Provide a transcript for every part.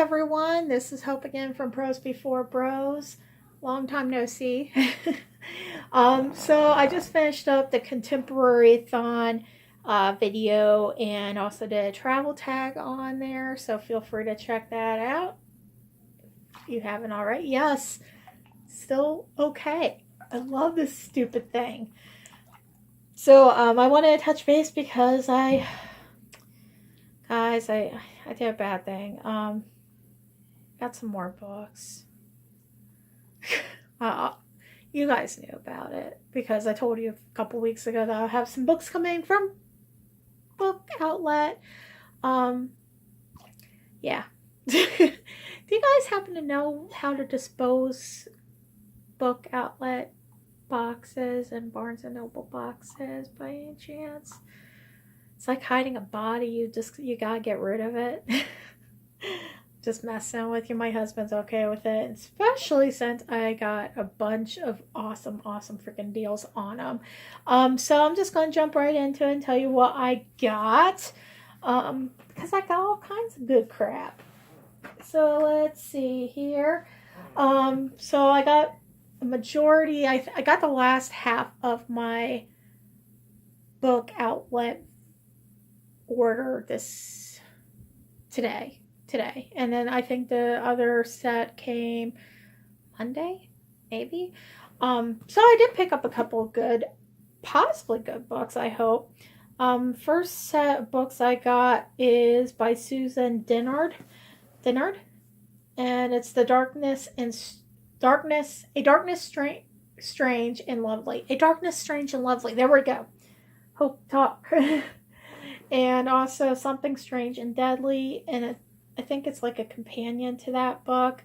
everyone. This is Hope again from Pros Before Bros. Long time no see. So I just finished up the Contemporary Thon video and also did a travel tag on there. So feel free to check that out if you haven't already. Yes, still okay. I love this stupid thing. So I wanted to touch base because guys, I did a bad thing. Got some more books. You guys knew about it because I told you a couple weeks ago that I'll have some books coming from Book Outlet. Yeah. Do you guys happen to know how to dispose Book Outlet boxes and Barnes and Noble boxes by any chance? It's like hiding a body. You gotta get rid of it. Just messing with you. My husband's okay with it, especially since I got a bunch of awesome freaking deals on them. So I'm just gonna jump right into it and tell you what I got, because I got all kinds of good crap. So let's see here. So I got a majority. I got the last half of my Book Outlet order today, and then I think the other set came Monday, maybe. So I did pick up a couple of possibly good books, I hope. First set of books I got is by Susan Dennard, and it's The Darkness Strange and Lovely. A Darkness Strange and Lovely. There we go. Hope talk. And also Something Strange and Deadly, and I think it's like a companion to that book.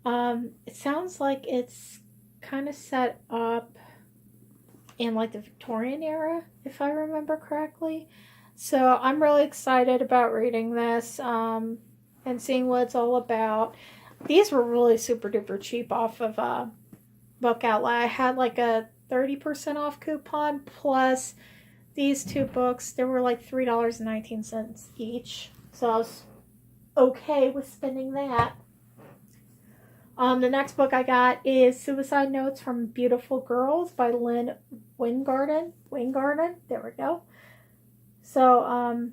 It sounds like it's kind of set up in like the Victorian era, if I remember correctly. So I'm really excited about reading this and seeing what it's all about. These were really super duper cheap off of Book Outlet. I had like a 30% off coupon plus these two books. They were like $3.19 each. So I was okay with spending that. The next book I got is Suicide Notes from Beautiful Girls by Lynn Wingarden. There we go. So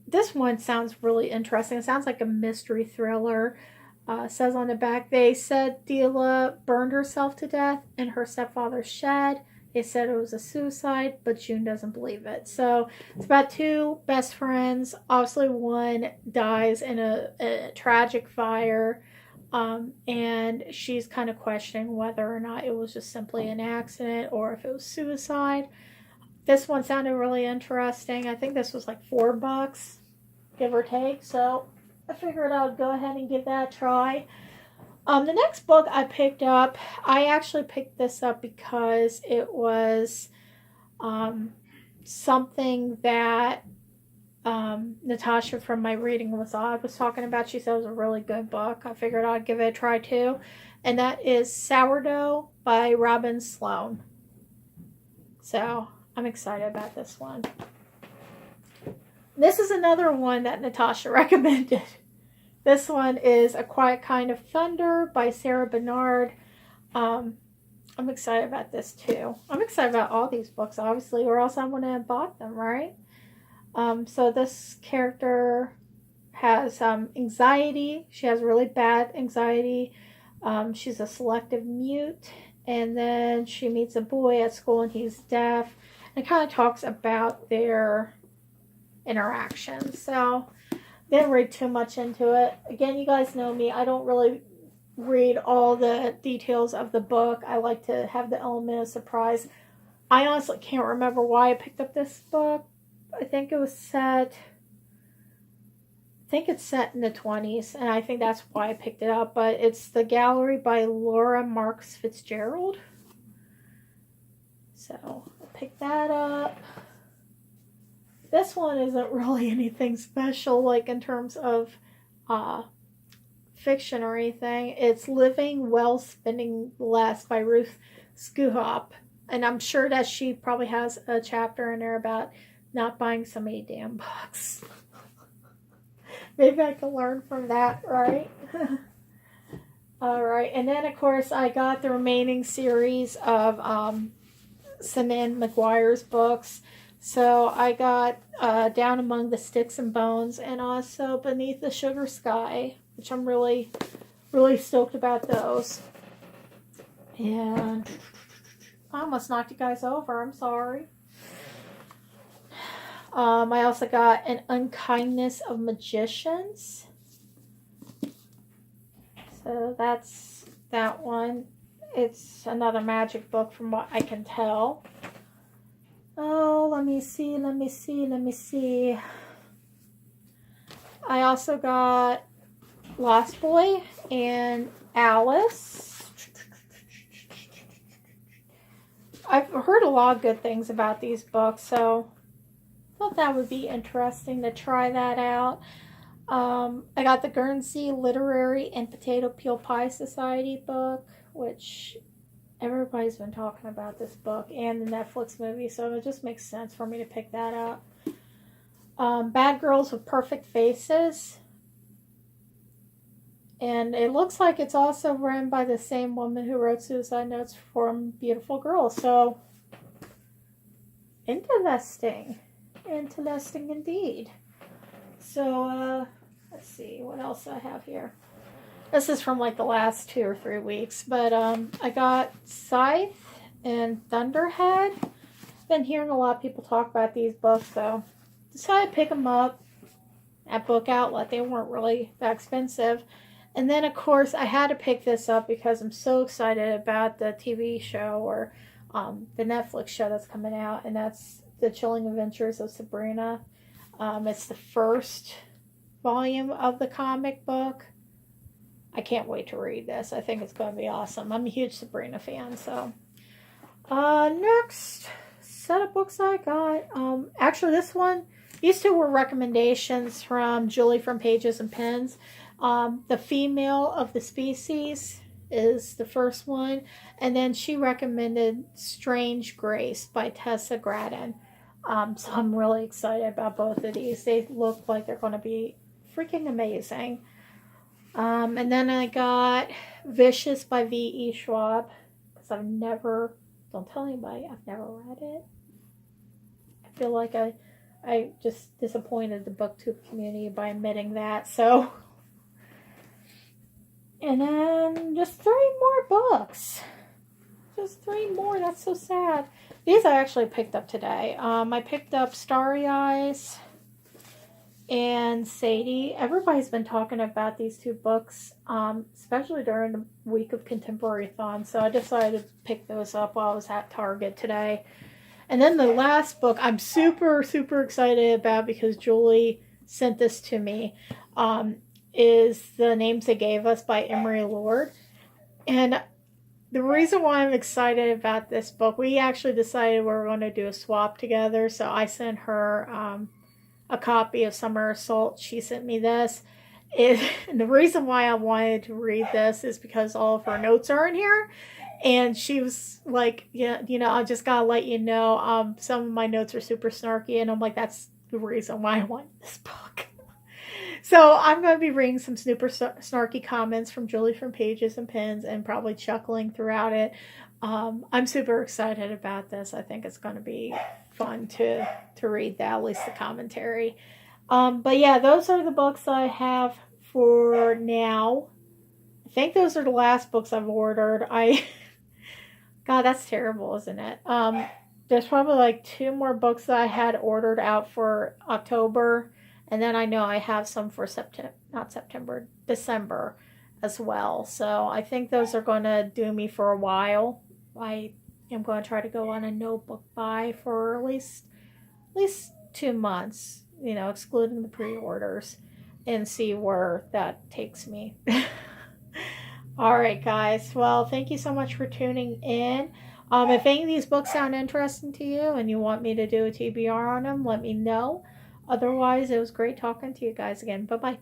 this one sounds really interesting. It sounds like a mystery thriller. Says on the back, they said Delia burned herself to death in her stepfather's shed. They said it was a suicide, but June doesn't believe it. So it's about two best friends. Obviously, one dies in a tragic fire, and she's kind of questioning whether or not it was just simply an accident or if it was suicide. This one sounded really interesting. I think this was like $4, give or take. So I figured I would go ahead and give that a try. The next book I picked up, I actually picked this up because it was something that Natasha from my reading was talking about. She said it was a really good book. I figured I'd give it a try too. And that is Sourdough by Robin Sloan. So I'm excited about this one. This is another one that Natasha recommended. This one is A Quiet Kind of Thunder by Sarah Bernard. I'm excited about this too. I'm excited about all these books, obviously, or else I wouldn't have bought them, right? So this character has anxiety. She has really bad anxiety. She's a selective mute. And then she meets a boy at school and he's deaf. And it kind of talks about their interactions. So didn't read too much into it. Again, you guys know me. I don't really read all the details of the book. I like to have the element of surprise. I honestly can't remember why I picked up this book. I think it's set in the 20s, and I think that's why I picked it up. But it's The Gallery by Laura Marks Fitzgerald. So I picked that up. This one isn't really anything special, like in terms of fiction or anything. It's Living Well, Spending Less by Ruth Schuhop. And I'm sure that she probably has a chapter in there about not buying so many damn books. Maybe I can learn from that, right? All right. And then, of course, I got the remaining series of Senan McGuire's books. So I got Down Among the Sticks and Bones and also Beneath the Sugar Sky, which I'm really, really stoked about those. And I almost knocked you guys over. I'm sorry. I also got An Unkindness of Magicians. So that's that one. It's another magic book from what I can tell. Oh, let me see. I also got Lost Boy and Alice. I've heard a lot of good things about these books, so I thought that would be interesting to try that out. I got the Guernsey Literary and Potato Peel Pie Society book, which everybody's been talking about this book and the Netflix movie, so it just makes sense for me to pick that up. Bad Girls with Perfect Faces. And it looks like it's also written by the same woman who wrote Suicide Notes from Beautiful Girls. So, interesting. Interesting indeed. So, let's see what else I have here. This is from like the last 2 or 3 weeks. But I got Scythe and Thunderhead. Been hearing a lot of people talk about these books, so decided to pick them up at Book Outlet. They weren't really that expensive. And then, of course, I had to pick this up because I'm so excited about the TV show or the Netflix show that's coming out, and that's The Chilling Adventures of Sabrina. It's the first volume of the comic book. I can't wait to read this. I think it's going to be awesome. I'm a huge Sabrina fan, so. Next set of books I got. Actually, these two were recommendations from Julie from Pages and Pens. The Female of the Species is the first one. And then she recommended Strange Grace by Tessa Gradden. So I'm really excited about both of these. They look like they're going to be freaking amazing. And then I got Vicious by V.E. Schwab. Because don't tell anybody, I've never read it. I feel like I just disappointed the BookTube community by admitting that. So... And then just 3 more books. Just 3 more. That's so sad. These I actually picked up today. I picked up Starry Eyes and Sadie. Everybody's been talking about these 2 books, especially during the week of Contemporary-thon. So I decided to pick those up while I was at Target today. And then the last book I'm super, super excited about because Julie sent this to me. Is The Names They Gave Us by Emery Lord. And the reason why I'm excited about this book, we actually decided we were going to do a swap together. So I sent her a copy of Summer Assault. She sent me this. And the reason why I wanted to read this is because all of her notes are in here. And she was like, yeah, I just got to let you know, some of my notes are super snarky. And I'm like, that's the reason why I want this book. So I'm going to be reading some super snarky comments from Julie from Pages and Pens and probably chuckling throughout it. I'm super excited about this. I think it's going to be fun to read that, at least the commentary. But yeah, those are the books I have for now. I think those are the last books I've ordered. God, that's terrible, isn't it? There's probably like 2 more books that I had ordered out for October. And then I know I have some for December as well. So I think those are going to do me for a while. I am going to try to go on a notebook buy for at least 2 months, excluding the pre-orders, and see where that takes me. All right, guys. Well, thank you so much for tuning in. If any of these books sound interesting to you and you want me to do a TBR on them, let me know. Otherwise, it was great talking to you guys again. Bye-bye.